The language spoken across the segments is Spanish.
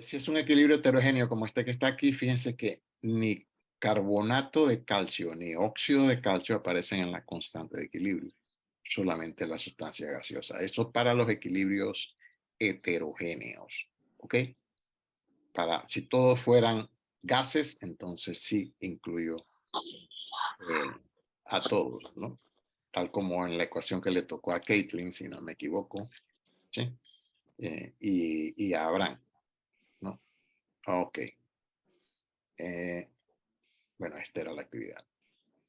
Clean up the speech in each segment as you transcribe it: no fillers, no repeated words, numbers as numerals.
Si es un equilibrio heterogéneo como este que está aquí, fíjense que ni carbonato de calcio ni óxido de calcio aparecen en la constante de equilibrio, solamente la sustancia gaseosa. Eso para los equilibrios heterogéneos, ¿ok? Si todos fueran gases, entonces sí incluyo eh, a todos, ¿no? Tal como en la ecuación que le tocó a Caitlin, si no me equivoco, ¿sí? Y a Abraham, ¿no? Ok. Eh, bueno, esta era la actividad.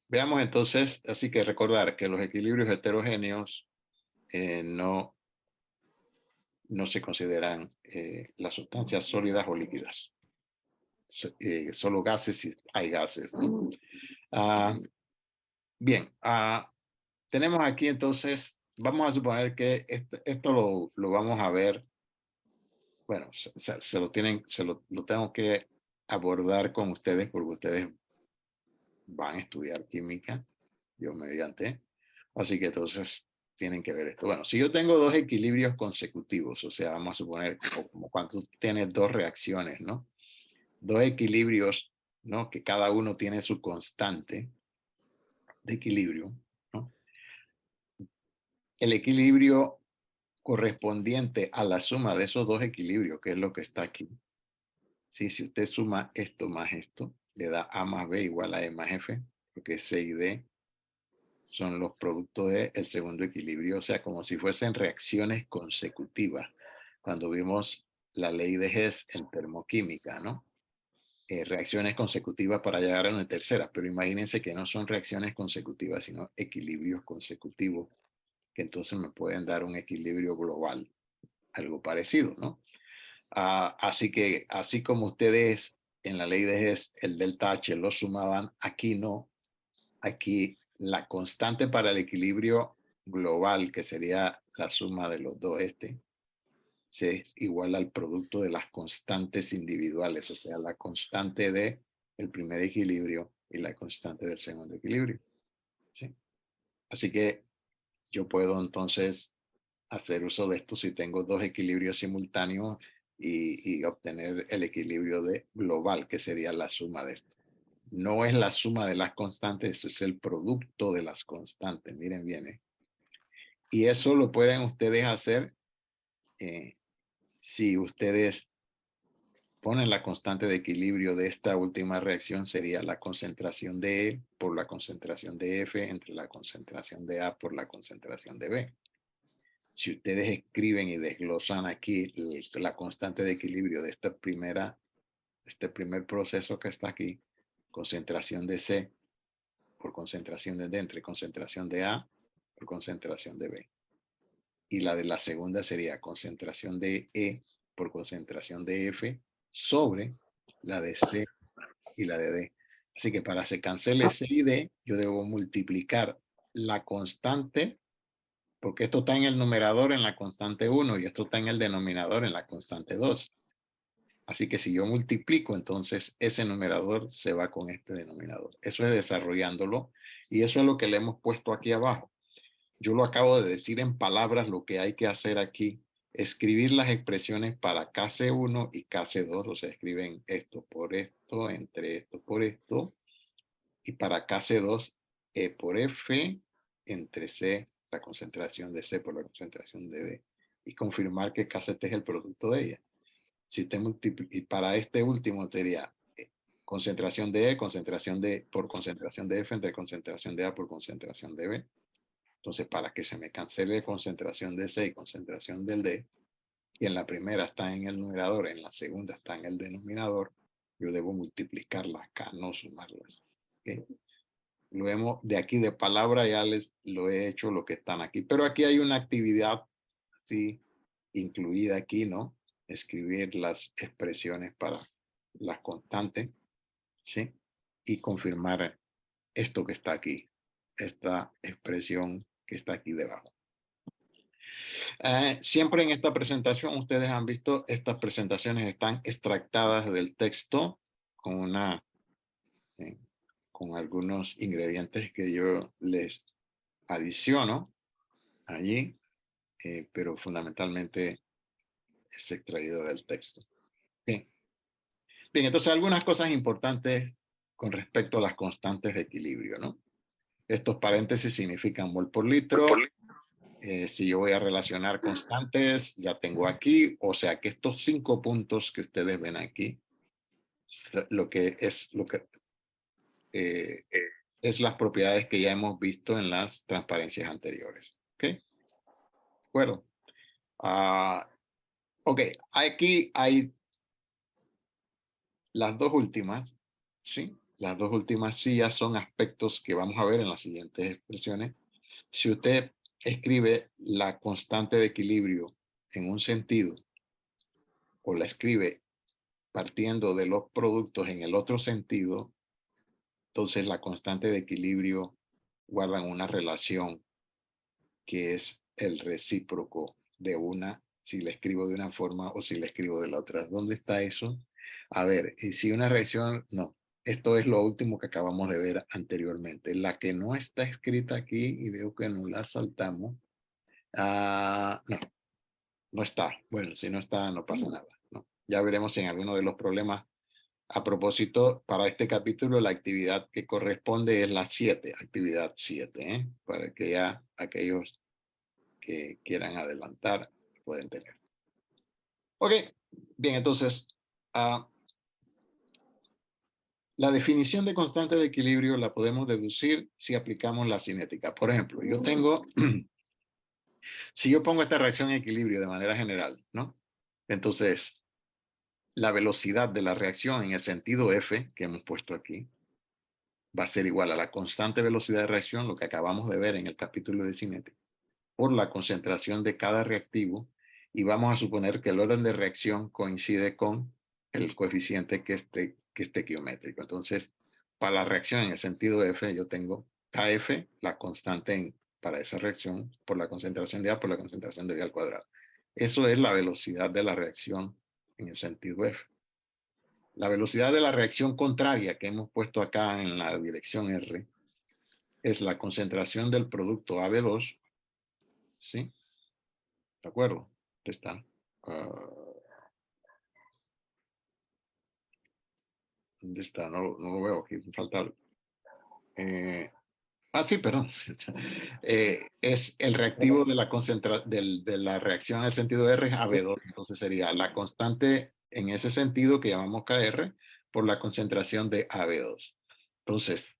Veamos entonces, así que recordar que los equilibrios heterogéneos no se consideran las sustancias sólidas o líquidas. Solo gases si hay gases, ¿no? Ah, bien, tenemos aquí entonces, vamos a suponer que esto lo vamos a ver, bueno, se lo tienen, lo tengo que abordar con ustedes porque ustedes van a estudiar química, yo mediante. Así que entonces tienen que ver esto. Bueno, si yo tengo dos equilibrios consecutivos, o sea, vamos a suponer como cuando tienes dos reacciones, ¿no? Dos equilibrios, ¿no? Que cada uno tiene su constante de equilibrio, ¿no? El equilibrio correspondiente a la suma de esos dos equilibrios, que es lo que está aquí. Sí, si usted suma esto más esto, le da A más B igual a E más F, porque C y D son los productos del segundo equilibrio, o sea, como si fuesen reacciones consecutivas. Cuando vimos la ley de Hess en termoquímica, ¿no? Reacciones consecutivas para llegar a una tercera, pero imagínense que no son reacciones consecutivas, sino equilibrios consecutivos, que entonces me pueden dar un equilibrio global, algo parecido, ¿no? Así que, así como ustedes en la ley de Hess, el delta H lo sumaban, aquí no. Aquí la constante para el equilibrio global, que sería la suma de los dos es igual al producto de las constantes individuales, o sea, la constante de el primer equilibrio y la constante del segundo equilibrio. ¿Sí? Así que yo puedo entonces hacer uso de esto si tengo dos equilibrios simultáneos y obtener el equilibrio global, que sería la suma de esto. No es la suma de las constantes, es el producto de las constantes. Miren bien, ¿eh? Y eso lo pueden ustedes hacer si ustedes ponen la constante de equilibrio de esta última reacción, sería la concentración de E por la concentración de F entre la concentración de A por la concentración de B. Si ustedes escriben y desglosan aquí la constante de equilibrio de este primer proceso que está aquí, concentración de C por concentración de D entre concentración de A por concentración de B. Y la de la segunda sería concentración de E por concentración de F sobre la de C y la de D. Así que para que se cancele C y D, yo debo multiplicar la constante, porque esto está en el numerador en la constante 1 y esto está en el denominador en la constante 2. Así que si yo multiplico, entonces ese numerador se va con este denominador. Eso es desarrollándolo y eso es lo que le hemos puesto aquí abajo. Yo lo acabo de decir en palabras, lo que hay que hacer aquí, escribir las expresiones para KC1 y KC2, o sea, escriben esto por esto, entre esto por esto, y para KC2, E por F, entre C, la concentración de C por la concentración de D, y confirmar que KCT es el producto de ella. Si te y para este último sería concentración de E, concentración de por concentración de F entre concentración de A por concentración de B. Entonces, para que se me cancele concentración de C y concentración del D, y en la primera está en el numerador, en la segunda está en el denominador, yo debo multiplicarlas acá, no sumarlas. ¿Okay? De aquí de palabra ya les lo he hecho lo que están aquí, pero aquí hay una actividad así incluida aquí, ¿no? Escribir las expresiones para las constantes, ¿sí? Y confirmar esto que está aquí, esta expresión que está aquí debajo. Siempre en esta presentación, ustedes han visto, estas presentaciones están extractadas del texto con eh, con algunos ingredientes que yo les adiciono allí, pero fundamentalmente es extraído del texto. Bien. Bien, entonces algunas cosas importantes con respecto a las constantes de equilibrio, ¿no? Estos paréntesis significan mol por litro. Si yo voy a relacionar constantes, ya tengo aquí, o sea que estos 5 puntos que ustedes ven aquí, eh, es las propiedades que ya hemos visto en las transparencias anteriores. ¿Ok? ¿De acuerdo? Ok, aquí hay las dos últimas, ¿sí? Las dos últimas sí ya son aspectos que vamos a ver en las siguientes expresiones. Si usted escribe la constante de equilibrio en un sentido o la escribe partiendo de los productos en el otro sentido, entonces la constante de equilibrio guardan una relación que es el recíproco de una, si la escribo de una forma o si la escribo de la otra. ¿Dónde está eso? A ver, y si una reacción, no, esto es lo último que acabamos de ver anteriormente. La que no está escrita aquí, y veo que no la saltamos, no, no está. Bueno, si no está, no pasa nada. ¿No? Ya veremos en alguno de los problemas. A propósito, para este capítulo, la actividad que corresponde es la 7, actividad 7, para que ya aquellos que quieran adelantar pueden tener. Ok, bien, entonces, la definición de constante de equilibrio la podemos deducir si aplicamos la cinética. Por ejemplo, yo tengo, si yo pongo esta reacción en equilibrio de manera general, ¿no? Entonces, la velocidad de la reacción en el sentido F que hemos puesto aquí va a ser igual a la constante velocidad de reacción, lo que acabamos de ver en el capítulo de cinética, por la concentración de cada reactivo, y vamos a suponer que el orden de reacción coincide con el coeficiente que esté estequiométrico. Entonces, para la reacción en el sentido F, yo tengo KF, la constante para esa reacción, por la concentración de A por la concentración de B al cuadrado. Eso es la velocidad de la reacción en el sentido F. La velocidad de la reacción contraria que hemos puesto acá en la dirección R es la concentración del producto AB2, ¿sí? ¿De acuerdo? Está. ¿Dónde está? No, no lo veo aquí, me falta algo. Sí, perdón. Es el reactivo de de la reacción en el sentido R, AB2. Entonces sería la constante en ese sentido que llamamos KR por la concentración de AB2. Entonces,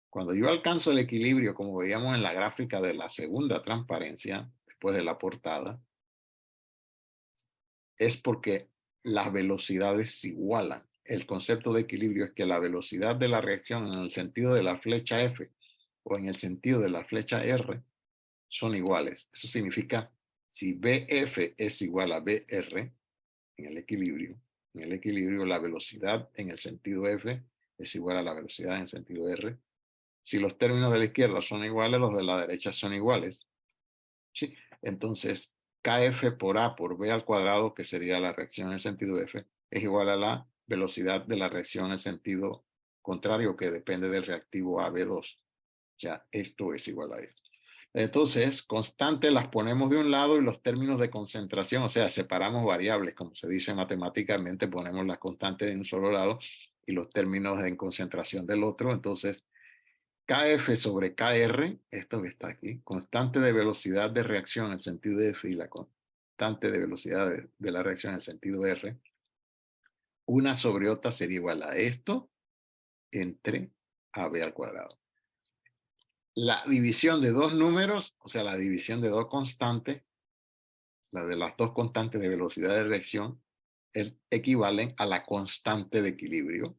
cuando yo alcanzo el equilibrio, como veíamos en la gráfica de la segunda transparencia, después de la portada, es porque las velocidades se igualan. El concepto de equilibrio es que la velocidad de la reacción en el sentido de la flecha F o en el sentido de la flecha R son iguales. Eso significa si BF es igual a BR en el equilibrio la velocidad en el sentido F es igual a la velocidad en el sentido R. Si los términos de la izquierda son iguales, los de la derecha son iguales. ¿Sí? Entonces, KF por A por B al cuadrado, que sería la reacción en el sentido F, es igual a la velocidad de la reacción en sentido contrario, que depende del reactivo AB2. Ya, esto es igual a esto. Entonces, constantes las ponemos de un lado y los términos de concentración, o sea, separamos variables, como se dice matemáticamente, ponemos las constantes de un solo lado y los términos en concentración del otro. Entonces, KF sobre KR, esto que está aquí, constante de velocidad de reacción en sentido F y la constante de velocidad de la reacción en sentido R, una sobre otra sería igual a esto entre AB al cuadrado. La división de dos números, o sea, la división de dos constantes, la de las dos constantes de velocidad de reacción, equivalen a la constante de equilibrio,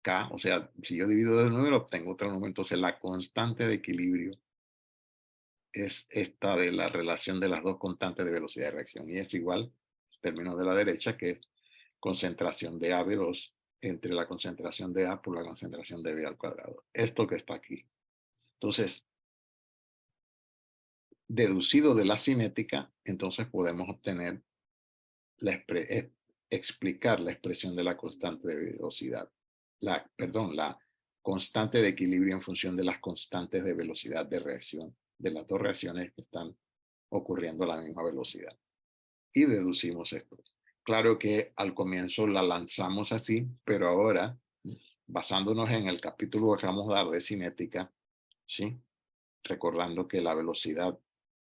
K, o sea, si yo divido dos números, obtengo otro número, entonces la constante de equilibrio es esta de la relación de las dos constantes de velocidad de reacción y es igual, término de la derecha, que es concentración de AB2 entre la concentración de A por la concentración de B al cuadrado. Esto que está aquí. Entonces, deducido de la cinética, entonces podemos obtener, explicar la expresión de la constante de velocidad. Perdón, la constante de equilibrio en función de las constantes de velocidad de reacción de las dos reacciones que están ocurriendo a la misma velocidad. Y deducimos esto. Claro que al comienzo la lanzamos así, pero ahora, basándonos en el capítulo que acabamos de dar de cinética, ¿sí? Recordando que la velocidad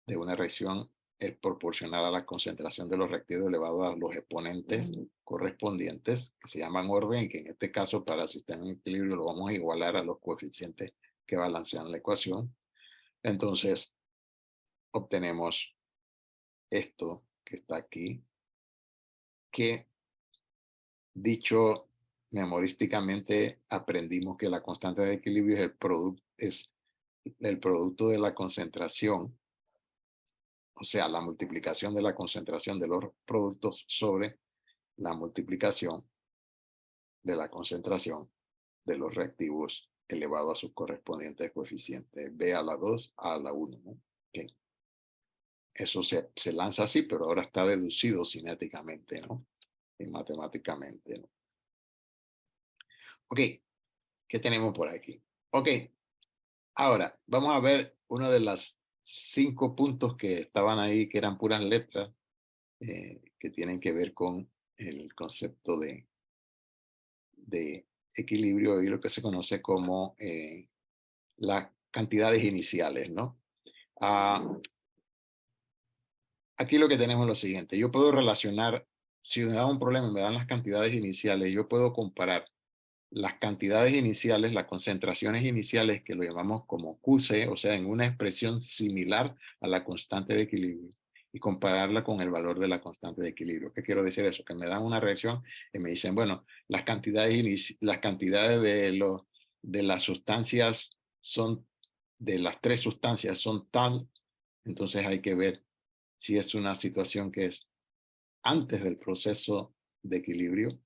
de una reacción es proporcional a la concentración de los reactivos elevado a los exponentes correspondientes, que se llaman orden, y que en este caso para el sistema en equilibrio lo vamos a igualar a los coeficientes que balancean la ecuación. Entonces, obtenemos esto que está aquí, que dicho memorísticamente aprendimos que la constante de equilibrio es el producto de la concentración, o sea, la multiplicación de la concentración de los productos sobre la multiplicación de la concentración de los reactivos elevado a sus correspondientes coeficientes B a la 2 a la 1, ¿no? Okay. Eso se lanza así, pero ahora está deducido cinéticamente, ¿no? Y matemáticamente, ¿no? Ok, ¿qué tenemos por aquí? Ok, ahora vamos a ver uno de los 5 puntos que estaban ahí, que eran puras letras, que tienen que ver con el concepto de equilibrio y lo que se conoce como las cantidades iniciales, ¿no? Ah, aquí lo que tenemos es lo siguiente, yo puedo relacionar, si me da un problema y me dan las cantidades iniciales, yo puedo comparar las cantidades iniciales, las concentraciones iniciales, que lo llamamos como QC, o sea, en una expresión similar a la constante de equilibrio, y compararla con el valor de la constante de equilibrio. ¿Qué quiero decir eso? Que me dan una reacción y me dicen, bueno, las cantidades de las sustancias son, de las 3 sustancias son tal, entonces hay que ver si es una situación que es antes del proceso de equilibrio.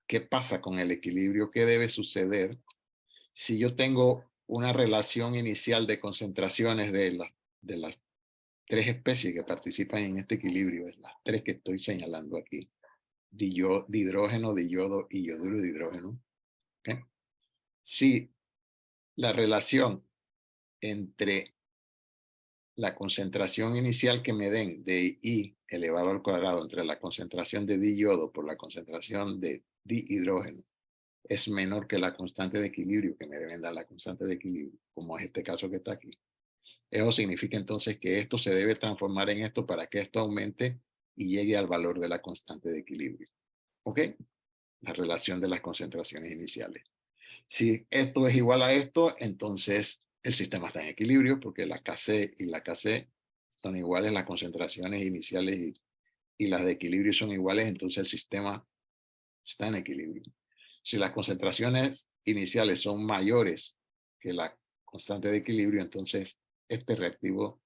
¿Qué pasa con el equilibrio? ¿Qué debe suceder si yo tengo una relación inicial de concentraciones de las 3 especies que participan en este equilibrio? Es las 3 que estoy señalando aquí. Dihidrógeno, diyodo y yoduro de hidrógeno. ¿Okay? Si la relación entre la concentración inicial que me den de I elevado al cuadrado entre la concentración de diyodo por la concentración de dihidrógeno es menor que la constante de equilibrio, que me deben dar la constante de equilibrio, como es este caso que está aquí. Eso significa entonces que esto se debe transformar en esto para que esto aumente y llegue al valor de la constante de equilibrio. ¿Ok? La relación de las concentraciones iniciales. Si esto es igual a esto, entonces el sistema está en equilibrio porque la Kc y la Kc son iguales, las concentraciones iniciales y las de equilibrio son iguales, entonces el sistema está en equilibrio. Si las concentraciones iniciales son mayores que la constante de equilibrio, entonces este reactivo,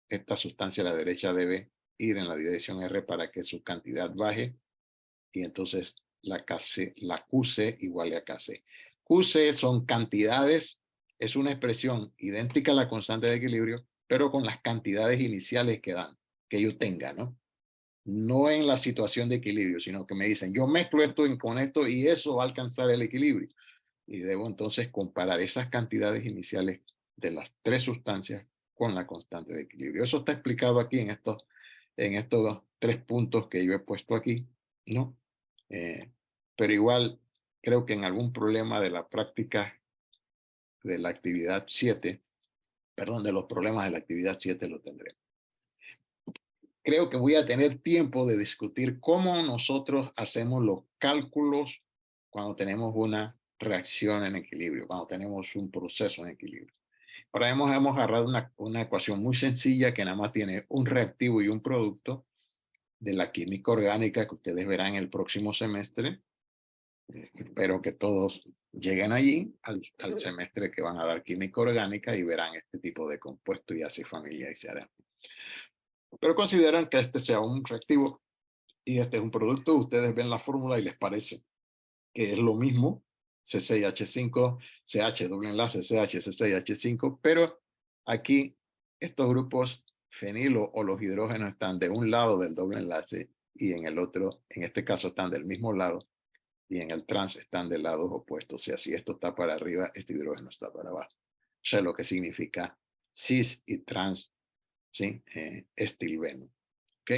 esta sustancia a la derecha debe ir en la dirección R para que su cantidad baje y entonces la QC iguale a Kc. QC son cantidades, es una expresión idéntica a la constante de equilibrio, pero con las cantidades iniciales que dan, que yo tenga, ¿no? No en la situación de equilibrio, sino que me dicen, yo mezclo esto con esto y eso va a alcanzar el equilibrio. Y debo entonces comparar esas cantidades iniciales de las 3 sustancias con la constante de equilibrio. Eso está explicado aquí en estos 3 puntos que yo he puesto aquí, ¿no? Pero igual creo que en algún problema de la práctica de la actividad 7, perdón, de los problemas de la actividad 7 lo tendré. Creo que voy a tener tiempo de discutir cómo nosotros hacemos los cálculos cuando tenemos una reacción en equilibrio, cuando tenemos un proceso en equilibrio. Ahora hemos agarrado una ecuación muy sencilla que nada más tiene un reactivo y un producto de la química orgánica que ustedes verán el próximo semestre. Espero que todos lleguen allí al semestre que van a dar química orgánica y verán este tipo de compuesto y así familiarizarán. Pero consideran que este sea un reactivo y este es un producto, ustedes ven la fórmula y les parece que es lo mismo, C6H5, CH doble enlace, CH, C6H5, pero aquí estos grupos fenilo o los hidrógenos están de un lado del doble enlace y en el otro, en este caso están del mismo lado y en el trans están de lados opuestos. O sea, si esto está para arriba, este hidrógeno está para abajo. O sea, lo que significa cis y trans, ¿sí? Estilbeno. ¿Ok?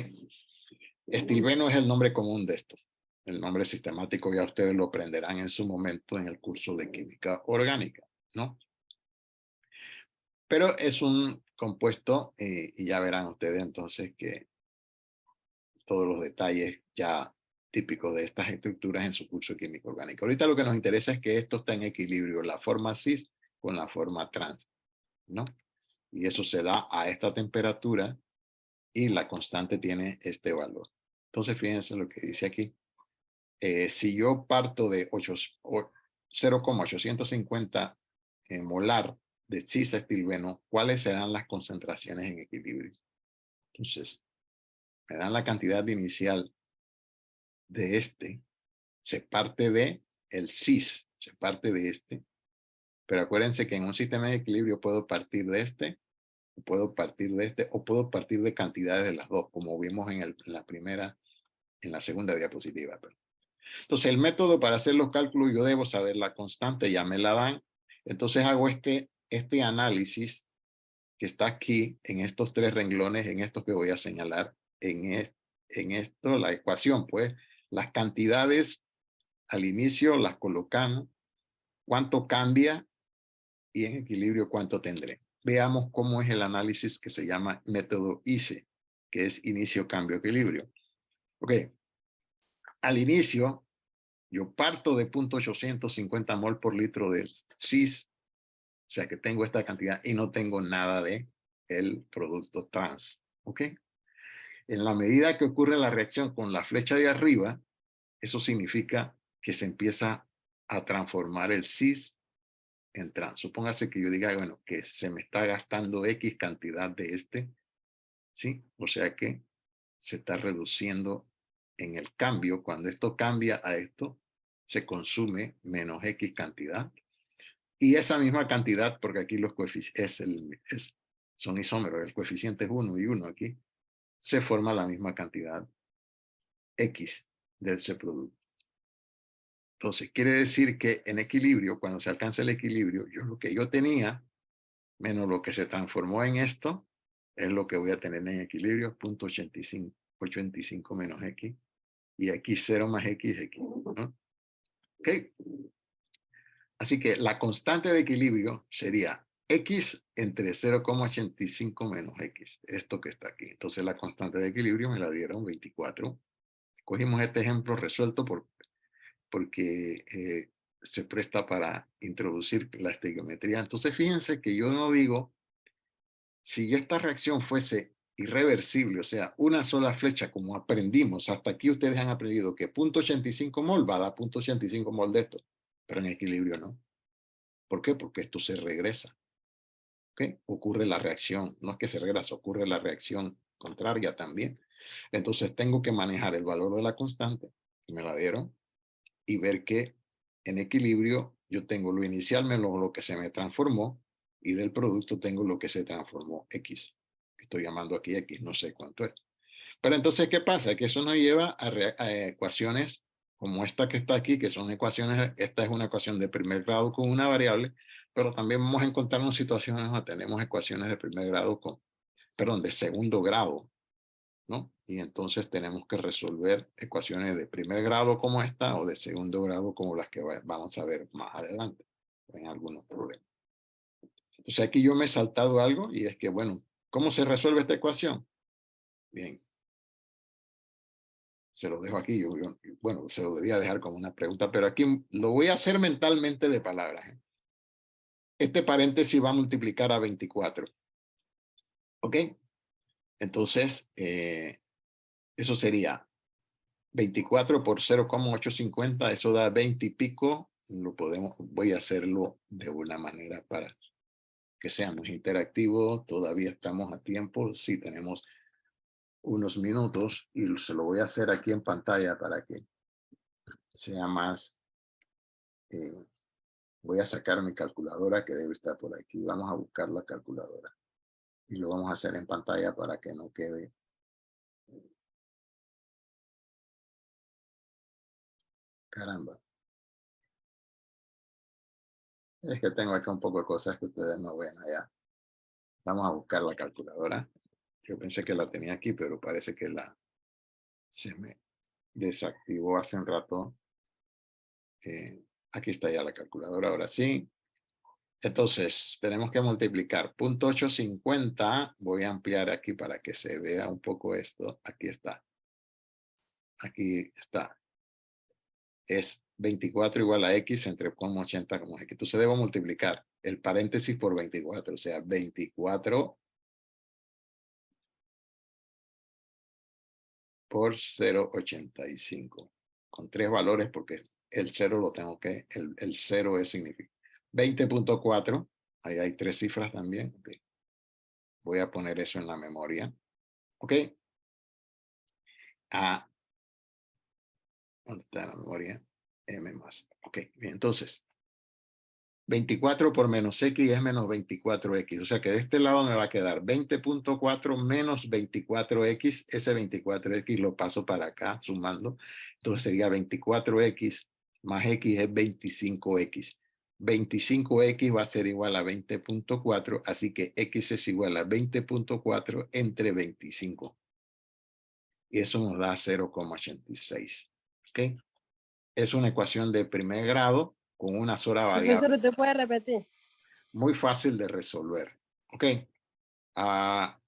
Estilbeno es el nombre común de esto. El nombre sistemático ya ustedes lo aprenderán en su momento en el curso de química orgánica, ¿no? Pero es un compuesto y ya verán ustedes entonces que todos los detalles ya típicos de estas estructuras en su curso de química orgánica. Ahorita lo que nos interesa es que esto está en equilibrio, la forma cis con la forma trans, ¿no? Y eso se da a esta temperatura y la constante tiene este valor. Entonces, fíjense lo que dice aquí. Si yo parto de 0,850 molar de cisestilbeno, ¿cuáles serán las concentraciones en equilibrio? Entonces, me dan la cantidad inicial de este, se parte de el cis, se parte de este, pero acuérdense que en un sistema de equilibrio puedo partir de este, puedo partir de este, o puedo partir de cantidades de las dos, como vimos en la segunda diapositiva. Entonces, el método para hacer los cálculos, yo debo saber la constante, ya me la dan. Entonces, hago este análisis que está aquí, en estos tres renglones, en estos que voy a señalar, en esto, la ecuación, pues, las cantidades al inicio las colocamos, cuánto cambia y en equilibrio cuánto tendré. Veamos cómo es el análisis que se llama método ICE, que es inicio, cambio, equilibrio. Ok, al inicio, yo parto de 0.850 mol por litro de cis, o sea que tengo esta cantidad y no tengo nada de el producto trans. ¿Ok? En la medida que ocurre la reacción con la flecha de arriba, eso significa que se empieza a transformar el cis en trans. Supóngase que yo diga, bueno, que se me está gastando X cantidad de este, ¿sí? O sea que se está reduciendo en el cambio. Cuando esto cambia a esto, se consume menos X cantidad. Y esa misma cantidad, porque aquí los coeficientes son isómeros, el coeficiente es 1 y 1 aquí, se forma la misma cantidad X de ese producto. Entonces, quiere decir que en equilibrio, cuando se alcanza el equilibrio, lo que yo tenía, menos lo que se transformó en esto, es lo que voy a tener en equilibrio, 0.85 menos X, y aquí 0 más X, X, ¿no? ¿Ok? Así que la constante de equilibrio sería X entre 0,85 menos X, esto que está aquí. Entonces la constante de equilibrio me la dieron 24. Cogimos este ejemplo resuelto porque se presta para introducir la estequiometría. Entonces fíjense que yo no digo, si esta reacción fuese irreversible, o sea, una sola flecha, como aprendimos, hasta aquí ustedes han aprendido que 0.85 mol va a dar 0.85 mol de esto, pero en equilibrio no. ¿Por qué? Porque esto se regresa. ¿Okay? Ocurre la reacción, no es que se regresa, ocurre la reacción contraria también. Entonces tengo que manejar el valor de la constante, que me la dieron, y ver que en equilibrio yo tengo lo inicial menos lo que se me transformó, y del producto tengo lo que se transformó X. Estoy llamando aquí X, no sé cuánto es. Pero entonces, ¿qué pasa? Que eso nos lleva a ecuaciones como esta que está aquí, que son ecuaciones, esta es una ecuación de primer grado con una variable, pero también vamos a encontrarnos situaciones donde tenemos ecuaciones de primer grado de segundo grado, ¿no? Y entonces tenemos que resolver ecuaciones de primer grado como esta o de segundo grado como las que vamos a ver más adelante en algunos problemas. Entonces aquí yo me he saltado algo y es que, bueno, ¿cómo se resuelve esta ecuación? Bien, se lo dejo aquí. Bueno, se lo debería dejar como una pregunta, pero aquí lo voy a hacer mentalmente de palabras. Este paréntesis va a multiplicar a 24. ¿Ok? Entonces, eso sería 24 por 0,850, eso da 20 y pico. Voy a hacerlo de una manera para que seamos interactivos. Todavía estamos a tiempo. Sí, tenemos unos minutos y se lo voy a hacer aquí en pantalla para que sea más... voy a sacar mi calculadora que debe estar por aquí. Vamos a buscar la calculadora. Y lo vamos a hacer en pantalla para que no quede. Caramba. Es que tengo acá un poco de cosas que ustedes no ven allá. Vamos a buscar la calculadora. Yo pensé que la tenía aquí, pero parece que Se me desactivó hace un rato. Aquí está ya la calculadora, ahora sí. Entonces, tenemos que multiplicar 0.850. Voy a ampliar aquí para que se vea un poco esto. Aquí está. Aquí está. Es 24 igual a x entre 80 como x. Entonces debo multiplicar el paréntesis por 24. O sea, 24 por 0.85. Con 3 valores porque el 0 lo tengo que, el 0 es significativo. 20.4. Ahí hay 3 cifras también. Okay. Voy a poner eso en la memoria. ¿Ok? ¿Dónde está la memoria? M más. Ok, bien, entonces, 24 por menos X es menos 24X. O sea que de este lado me va a quedar 20.4 menos 24X. Ese 24X lo paso para acá, sumando. Entonces sería 24X más X es 25X. 25X va a ser igual a 20.4. Así que X es igual a 20.4 entre 25. Y eso nos da 0,86. ¿Ok? Es una ecuación de primer grado con una sola variable. Profesor, ¿usted puede repetir? Muy fácil de resolver. ¿Ok?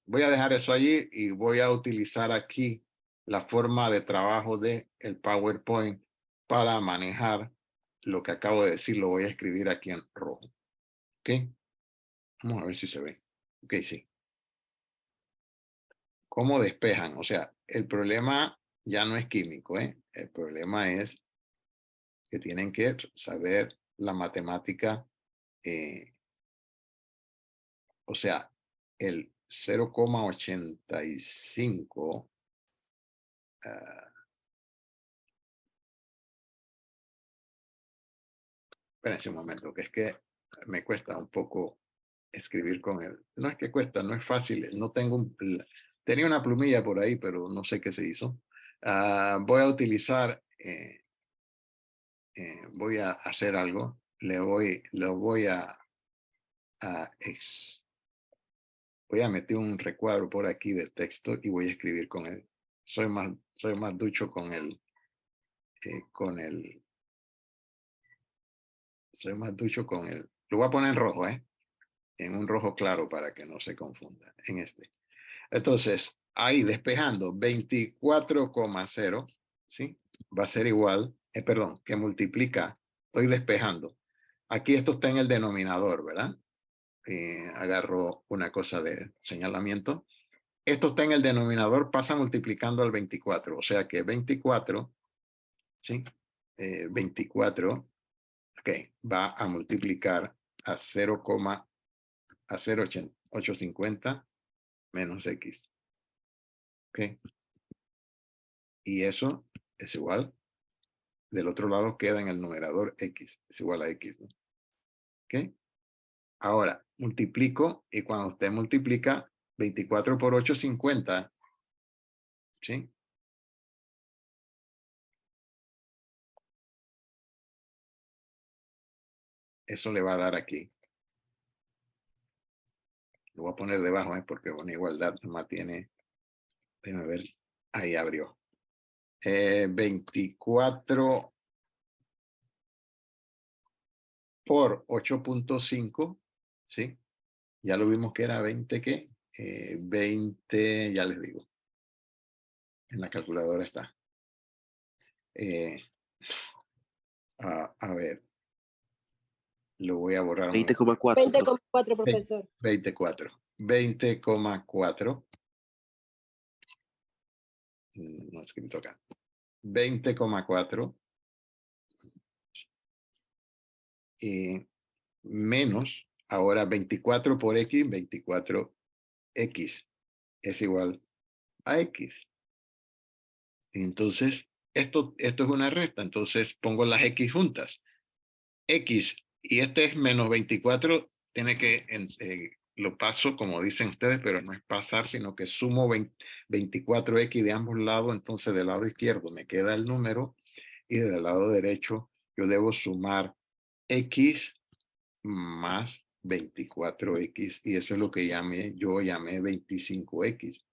Voy a dejar eso allí y voy a utilizar aquí la forma de trabajo del PowerPoint para manejar lo que acabo de decir. Lo voy a escribir aquí en rojo. ¿Ok? Vamos a ver si se ve. Ok, sí. ¿Cómo despejan? O sea, el problema ya no es químico, ¿eh? El problema es que tienen que saber la matemática, o sea, el 0,85, espérense un momento, que es que me cuesta un poco escribir con él. No es que cuesta, no es fácil, no tengo tenía una plumilla por ahí, pero no sé qué se hizo. Voy a utilizar, voy a hacer algo, lo voy a voy a meter un recuadro por aquí de texto y voy a escribir con él. Soy más ducho con el, soy más ducho con el, lo voy a poner en rojo, en un rojo claro para que no se confunda, en este. Entonces, ahí despejando 24,0, ¿sí? Va a ser igual, perdón, que multiplica, estoy despejando. Aquí esto está en el denominador, ¿verdad? Agarro una cosa de señalamiento. Esto está en el denominador, pasa multiplicando al 24, o sea que 24, ¿sí? 24, ok, va a multiplicar a 0,850 menos X, ok. Y eso es igual, del otro lado queda en el numerador X, es igual a X, ¿no? Ok. Ahora, multiplico y cuando usted multiplica 24 por 8, 50, ¿sí? Eso le va a dar aquí. Lo voy a poner debajo, porque una igualdad nomás tiene, déjame ver, ahí abrió. 24 por 8.5, ¿sí? Ya lo vimos que era 20, ¿qué? 20, ya les digo. En la calculadora está. A ver, lo voy a borrar. 20,4. 20,4, profesor. 24. 20,4. No he escrito acá. 20,4. Menos, ahora 24 por X, 24X es igual a X. Entonces, esto es una resta. Entonces, pongo las X juntas. X y este es menos 24, tiene que, lo paso como dicen ustedes, pero no es pasar, sino que sumo 24X de ambos lados. Entonces, del lado izquierdo me queda el número y del lado derecho yo debo sumar X más 24X y eso es lo que yo llamé 25X.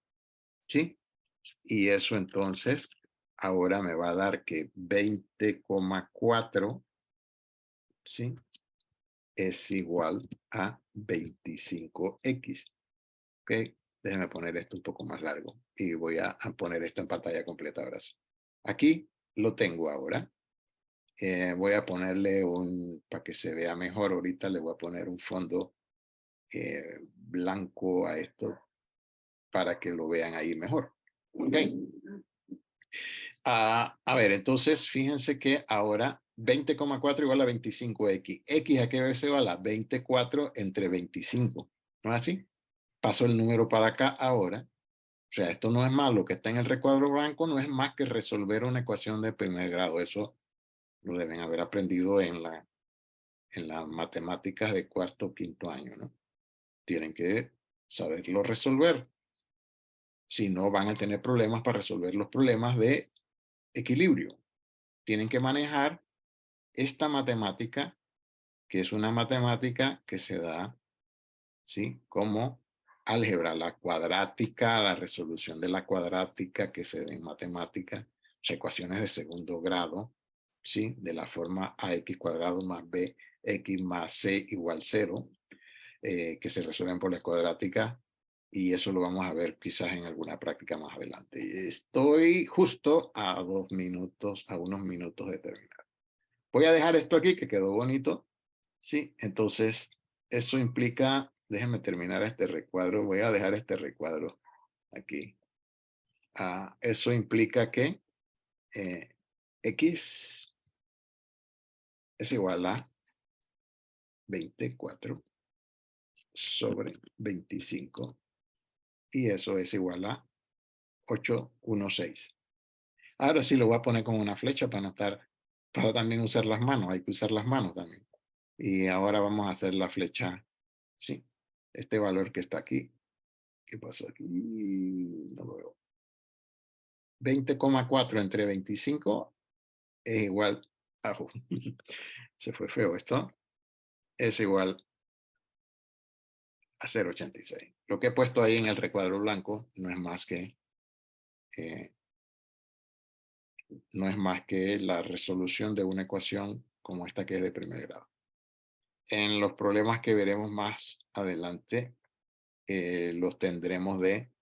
¿Sí? Y eso entonces ahora me va a dar que 20,4, ¿sí? Es igual a 25x. ¿Ok? Déjenme poner esto un poco más largo y voy a poner esto en pantalla completa ahora sí. Aquí lo tengo ahora. Voy a ponerle para que se vea mejor, ahorita le voy a poner un fondo blanco a esto para que lo vean ahí mejor. ¿Ok? A ver, entonces fíjense que ahora 20,4 igual a 25x. ¿X a qué vez se va? A 24 entre 25. ¿No es así? Paso el número para acá ahora. O sea, esto no es más, lo que está en el recuadro blanco no es más que resolver una ecuación de primer grado. Eso lo deben haber aprendido en las matemáticas de cuarto o quinto año, ¿no? Tienen que saberlo resolver. Si no, van a tener problemas para resolver los problemas de equilibrio. Tienen que manejar esta matemática, que es una matemática que se da, ¿sí? Como álgebra, la cuadrática, la resolución de la cuadrática que se da en matemática, o sea, ecuaciones de segundo grado, ¿sí? De la forma ax cuadrado más bx más c igual 0, que se resuelven por la cuadrática, y eso lo vamos a ver quizás en alguna práctica más adelante. Estoy justo a unos minutos de terminar. Voy a dejar esto aquí que quedó bonito. Sí, entonces eso implica, déjenme terminar este recuadro, voy a dejar este recuadro aquí. Eso implica que x es igual a 24 sobre 25 y eso es igual a 816. Ahora sí lo voy a poner con una flecha para no estar, para también usar las manos, hay que usar las manos también. Y ahora vamos a hacer la flecha, sí, este valor que está aquí. ¿Qué pasó aquí? No lo veo. 20,4 entre 25 es igual a... Se fue feo esto. Es igual a 0,86. Lo que he puesto ahí en el recuadro blanco no es más que la resolución de una ecuación como esta que es de primer grado. En los problemas que veremos más adelante, los tendremos de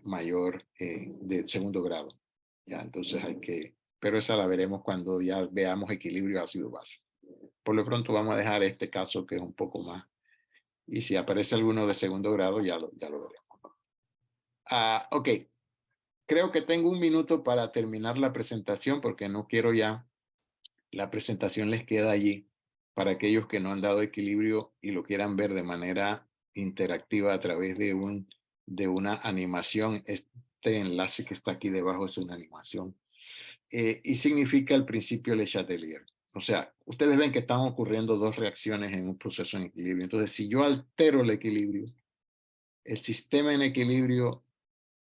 mayor, de segundo grado. ¿Ya? Entonces pero esa la veremos cuando ya veamos equilibrio ácido-base. Por lo pronto vamos a dejar este caso que es un poco más, y si aparece alguno de segundo grado ya lo veremos. Ok, creo que tengo un minuto para terminar la presentación porque no quiero ya, la presentación les queda allí para aquellos que no han dado equilibrio y lo quieran ver de manera interactiva a través de una animación. Este enlace que está aquí debajo es una animación y significa el principio Le Chatelier. O sea, ustedes ven que están ocurriendo dos reacciones en un proceso en equilibrio. Entonces, si yo altero el equilibrio, el sistema en equilibrio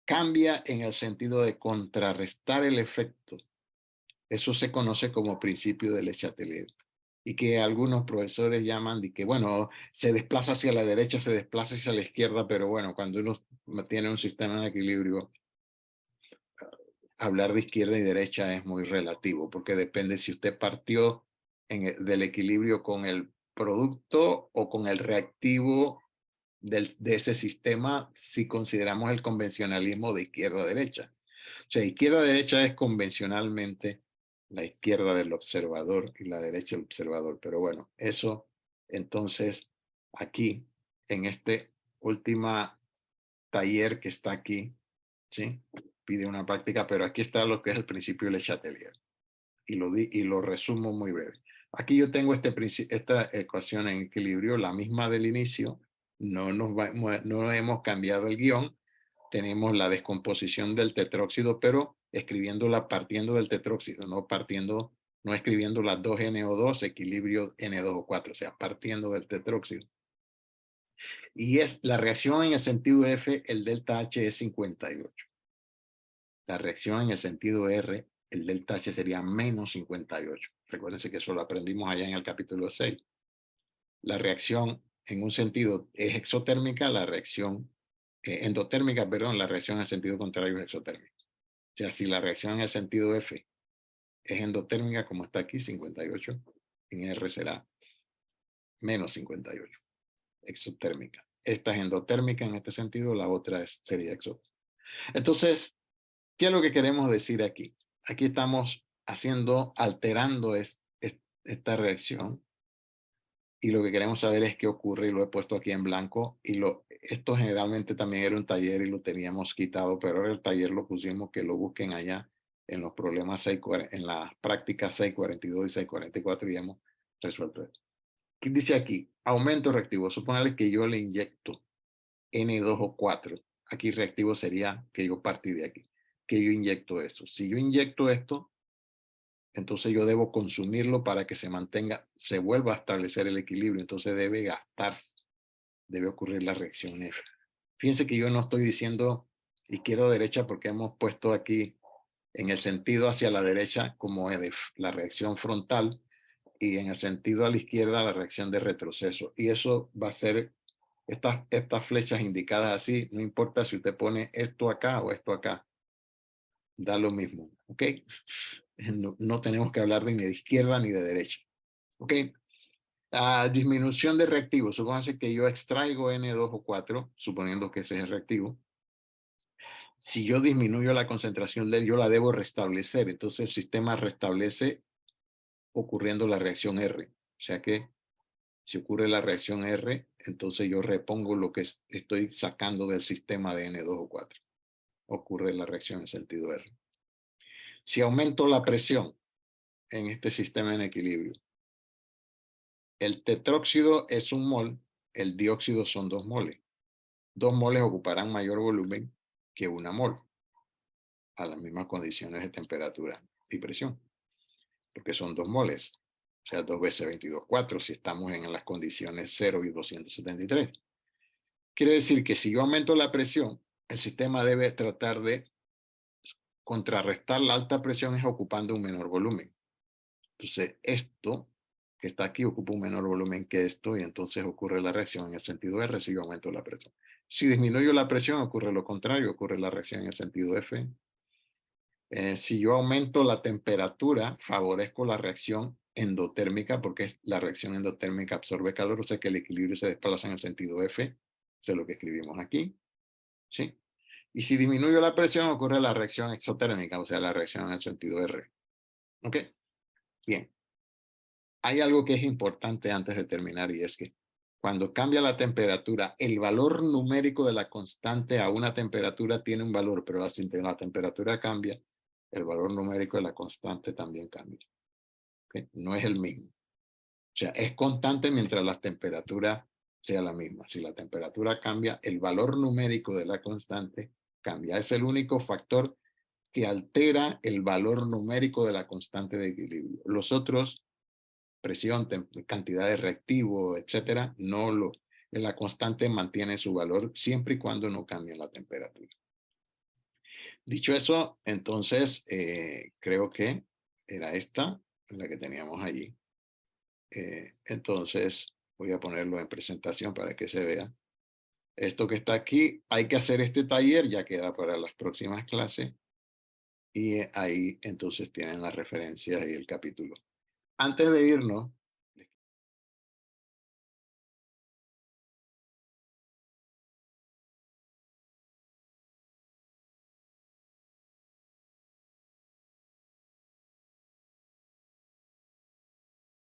cambia en el sentido de contrarrestar el efecto. Eso se conoce como principio de Le Chatelier y que algunos profesores llaman de que, bueno, se desplaza hacia la derecha, se desplaza hacia la izquierda, pero bueno, cuando uno tiene un sistema en equilibrio, hablar de izquierda y derecha es muy relativo, porque depende si usted partió del equilibrio con el producto o con el reactivo de ese sistema, si consideramos el convencionalismo de izquierda a derecha. O sea, izquierda a derecha es convencionalmente la izquierda del observador y la derecha del observador. Pero bueno, eso entonces aquí, en este último taller que está aquí, ¿sí? Pide una práctica, pero aquí está lo que es el principio de Le Chatelier. Y lo resumo muy breve. Aquí yo tengo esta ecuación en equilibrio, la misma del inicio. No hemos cambiado el guión. Tenemos la descomposición del tetróxido, pero escribiéndola partiendo del tetróxido, no escribiendo las 2NO2, equilibrio N2O4, o sea, partiendo del tetróxido. Y es la reacción en el sentido F, el delta H es 58. La reacción en el sentido R, el delta H sería menos 58. Recuérdense que eso lo aprendimos allá en el capítulo 6. La reacción en un sentido es exotérmica, la reacción endotérmica, perdón, la reacción en sentido contrario es exotérmica. O sea, si la reacción en el sentido F es endotérmica, como está aquí, 58, en R será menos 58, exotérmica. Esta es endotérmica en este sentido, la otra sería exotérmica. Entonces, ¿qué es lo que queremos decir aquí? Aquí estamos alterando esta reacción, y lo que queremos saber es qué ocurre, y lo he puesto aquí en blanco, y esto generalmente también era un taller y lo teníamos quitado, pero ahora el taller lo pusimos que lo busquen allá en los problemas en las prácticas 642 y 644 y hemos resuelto esto. ¿Qué dice aquí? Aumento reactivo. Suponerle que yo le inyecto N2 o 4. Aquí reactivo sería que yo partí de aquí, que yo inyecto eso. Si yo inyecto esto, entonces yo debo consumirlo para que se mantenga, se vuelva a establecer el equilibrio. Entonces debe gastarse, debe ocurrir la reacción F. Fíjense que yo no estoy diciendo izquierda o derecha porque hemos puesto aquí en el sentido hacia la derecha como la reacción frontal y en el sentido a la izquierda la reacción de retroceso. Y eso va a ser estas flechas indicadas así, no importa si usted pone esto acá o esto acá, da lo mismo, ¿ok? No tenemos que hablar ni de izquierda ni de derecha, ¿ok? Disminución de reactivo. Supóngase que yo extraigo N2 o 4, suponiendo que ese es el reactivo. Si yo disminuyo la concentración de él, yo la debo restablecer. Entonces el sistema restablece ocurriendo la reacción R. O sea que si ocurre la reacción R, entonces yo repongo lo que estoy sacando del sistema de N2 o 4. Ocurre la reacción en sentido R. Si aumento la presión en este sistema en equilibrio, el tetróxido es 1 mol, el dióxido son 2 moles. 2 moles ocuparán mayor volumen que 1 mol a las mismas condiciones de temperatura y presión, porque son 2 moles, o sea, 2 veces 22, 4 si estamos en las condiciones 0 y 273. Quiere decir que si yo aumento la presión, el sistema debe tratar de contrarrestar la alta presión es ocupando un menor volumen. Entonces, esto que está aquí ocupa un menor volumen que esto y entonces ocurre la reacción en el sentido R si yo aumento la presión. Si disminuyo la presión, ocurre lo contrario, ocurre la reacción en el sentido F. Si yo aumento la temperatura, favorezco la reacción endotérmica porque la reacción endotérmica absorbe calor, o sea que el equilibrio se desplaza en el sentido F. Eso es lo que escribimos aquí. ¿Sí? Y si disminuyo la presión, ocurre la reacción exotérmica, o sea, la reacción en el sentido R. ¿Ok? Bien. Hay algo que es importante antes de terminar y es que cuando cambia la temperatura, el valor numérico de la constante a una temperatura tiene un valor, pero si la temperatura cambia, el valor numérico de la constante también cambia. ¿Okay? No es el mismo. O sea, es constante mientras la temperatura sea la misma. Si la temperatura cambia, el valor numérico de la constante cambia. Es el único factor que altera el valor numérico de la constante de equilibrio. Los otros, presión, cantidad de reactivo, etcétera, la constante mantiene su valor siempre y cuando no cambie la temperatura. Dicho eso, entonces creo que era esta, la que teníamos allí. Entonces voy a ponerlo en presentación para que se vea. Esto que está aquí, hay que hacer este taller, ya queda para las próximas clases. Y ahí entonces tienen las referencias y el capítulo. Antes de irnos,